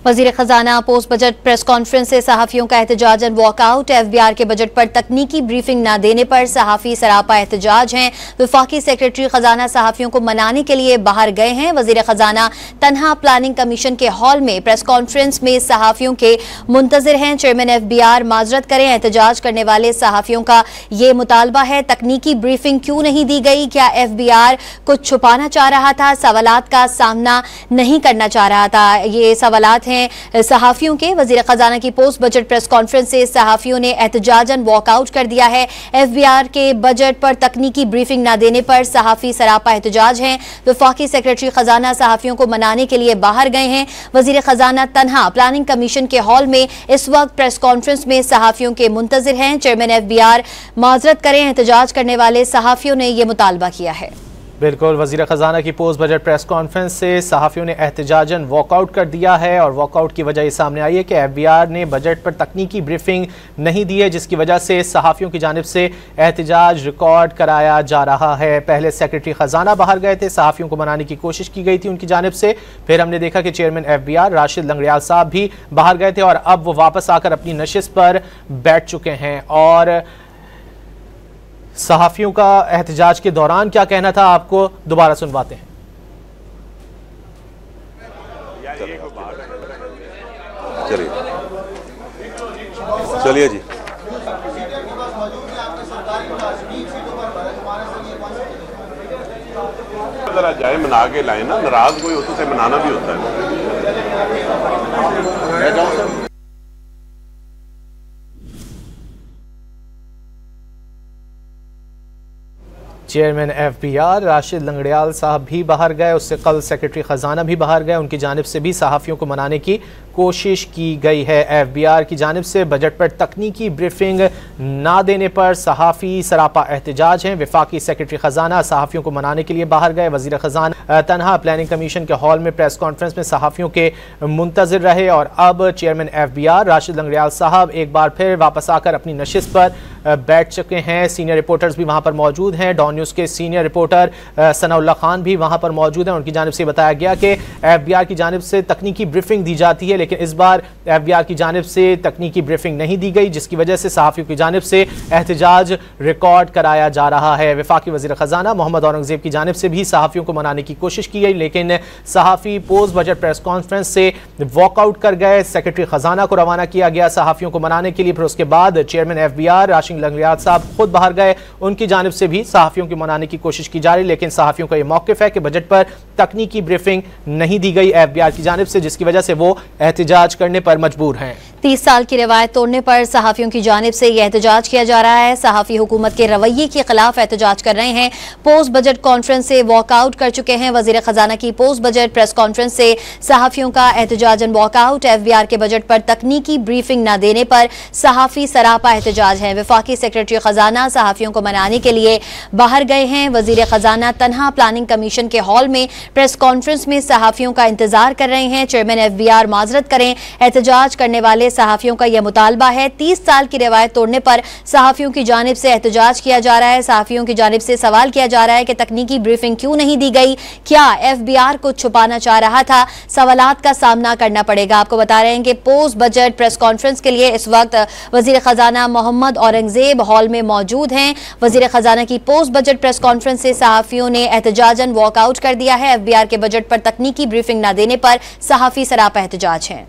वजीर खजाना post budget press conference से सहाफियों का एहतजाजन वॉकआउट। एफबीआर के बजट पर तकनीकी ब्रीफिंग न देने पर सहाफी सरापा एहतजाज हैं। वफाकी सेक्रेटरी खजाना सहाफियों को मनाने के लिए बाहर गए हैं। वजीर खजाना तन्हा प्लानिंग कमीशन के हॉल में प्रेस कॉन्फ्रेंस में सहाफियों के मुंतजिर हैं। चेयरमैन एफबीआर माजरत करें, एहतजाज करने वाले सहाफियों का ये मुतालबा है। तकनीकी ब्रीफिंग क्यों नहीं दी गई? क्या एफबीआर कुछ छुपाना चाह रहा था? सवालात का सामना नहीं करना चाह रहा था? ये सवालात सहाफियों के। वजीर खजाना की पोस्ट बजट प्रेस कॉन्फ्रेंस से सहाफियों ने एहतजाजन वॉकआउट कर दिया है। एफबीआर के बजट पर तकनीकी ब्रीफिंग न देने पर सहाफी सरापा एहतजाज हैं। वफाकी सेक्रेटरी खजाना सहाफियों को मनाने के लिए बाहर गए हैं। वजीर खजाना तन्हा प्लानिंग कमीशन के हॉल में इस वक्त प्रेस कॉन्फ्रेंस में सहाफियों के मुंतजिर हैं। चेयरमैन एफबीआर माजरत करें, एहतजाज करने वाले सहाफियों ने यह मुतालबा किया है। बिल्कुल, वज़ीर ख़जाना की पोस्ट बजट प्रेस कॉन्फ्रेंस से सहाफ़ियों ने एहतजाजन वॉकआउट कर दिया है और वॉकआउट की वजह ये सामने आई है कि एफबीआर ने बजट पर तकनीकी ब्रीफिंग नहीं दी है, जिसकी वजह से सहाफ़ियों की जानिब से एहतजाज रिकॉर्ड कराया जा रहा है। पहले सेक्रेटरी ख़जाना बाहर गए थे, सहाफ़ियों को मनाने की कोशिश की गई थी उनकी जानिब से। फिर हमने देखा कि चेयरमैन एफबीआर राशिद लंगड़ियाल साहब भी बाहर गए थे और अब वो वापस आकर अपनी नशिस्त पर बैठ चुके हैं। और सहाफियों का एहतजाज के दौरान क्या कहना था, आपको दोबारा सुनवाते हैं। चलिए जी। जरा जाए मना के लाए ना, नाराज कोई होता है मनाना भी होता है। चेयरमैन एफबीआर राशिद लंगड़ियाल साहब भी बाहर गए, उससे कल सेक्रेटरी ख़जाना भी बाहर गए। उनकी जानिब से भी सहाफ़ियों को मनाने की कोशिश की गई है। एफबीआर की जानिब से बजट पर तकनीकी ब्रीफिंग ना देने पर सहाफ़ी सरापा एहतजाज हैं। वफाकी सेक्रेटरी ख़जाना सहाफ़ियों को मनाने के लिए बाहर गए। वज़ीर ख़जाना तन्हा प्लानिंग कमीशन के हॉल में प्रेस कॉन्फ्रेंस में सहाफ़ियों के मुंतज़िर रहे और अब चेयरमैन एफबीआर राशिद लंगड़ियाल साहब एक बार फिर वापस आकर अपनी नशिस्त पर बैठ चुके हैं। सीनियर रिपोर्टर्स भी वहाँ पर मौजूद हैं। डॉन न्यूज़ के सीनियर रिपोर्टर सनाउल्ला खान भी वहाँ पर मौजूद हैं। उनकी जानिब से बताया गया कि एफबीआर की जानिब से तकनीकी ब्रीफिंग दी जाती है, लेकिन इस बार एफबीआर की जानिब से तकनीकी ब्रीफिंग नहीं दी गई, जिसकी वजह से सहाफ़ियों की जानिब से एहतजाज रिकॉर्ड कराया जा रहा है। वफाकी वज़ीर ख़जाना मोहम्मद औरंगज़ेब की जानिब से भी सहाफ़ियों को मनाने की कोशिश की गई, लेकिन सहाफ़ी पोस्ट बजट प्रेस कॉन्फ्रेंस से वॉकआउट कर गए। सेक्रेटरी ख़जाना को रवाना किया गया सहाफ़ियों को मनाने के लिए। फिर उसके बाद चेयरमैन एफबीआर राशिद लंगड़ियाल साहब खुद बाहर गए। उनकी जानिब से भी सहाफ़ियों को मनाने की कोशिश की जा रही, लेकिन सहाफ़ियों का यह मौक़िफ़ है कि बजट पर तकनीकी ब्रीफिंग नहीं दी गई एफबीआर की जानिब से, जिसकी वजह से वो एहतजाज करने पर मजबूर हैं। 30 साल की रिवायत तोड़ने पर सहाफियों की जानिब से यह एहतजाज किया जा रहा है। सहाफी हुकूमत के रवैये के खिलाफ एहतजाज कर रहे हैं। पोस्ट बजट कॉन्फ्रेंस से वॉकआउट कर चुके हैं। वजीर खजाना की पोस्ट बजट प्रेस कॉन्फ्रेंस से सहाफियों का एहतजाजन वॉकआउट। एफबीआर के बजट पर तकनीकी ब्रीफिंग न देने पर सहाफी सरापा एहतजाज है। वफाकी सेक्रेटरी खजाना सहाफियों को मनाने के लिए बाहर गए हैं। वजीर खजाना तन्हा प्लानिंग कमीशन के हॉल में प्रेस कॉन्फ्रेंस में सहाफियों का इंतजार कर रहे हैं। चेयरमैन एफबीआर माजरत करें, एहतजाज करने वाले सहाफियों का यह मुतालबा है। 30 साल की रिवायत तोड़ने पर सहाफियों की जानिब से एहतजाज किया जा रहा है। सहाफियों की जानिब से सवाल किया जा रहा है कि तकनीकी ब्रीफिंग क्यों नहीं दी गई? क्या एफबीआर कुछ छुपाना चाह रहा था? सवालात का सामना करना पड़ेगा। आपको बता रहे हैं कि पोस्ट बजट प्रेस कॉन्फ्रेंस के लिए इस वक्त वजीर खजाना मोहम्मद औरंगजेब हॉल में मौजूद हैं। वजीर खजाना की पोस्ट बजट प्रेस कॉन्फ्रेंस से सहाफियों ने एहतजाजन वॉकआउट कर दिया है। एफबीआर के बजट पर तकनीकी ब्रीफिंग न देने पर सहाफी सरापा एहतजाज है।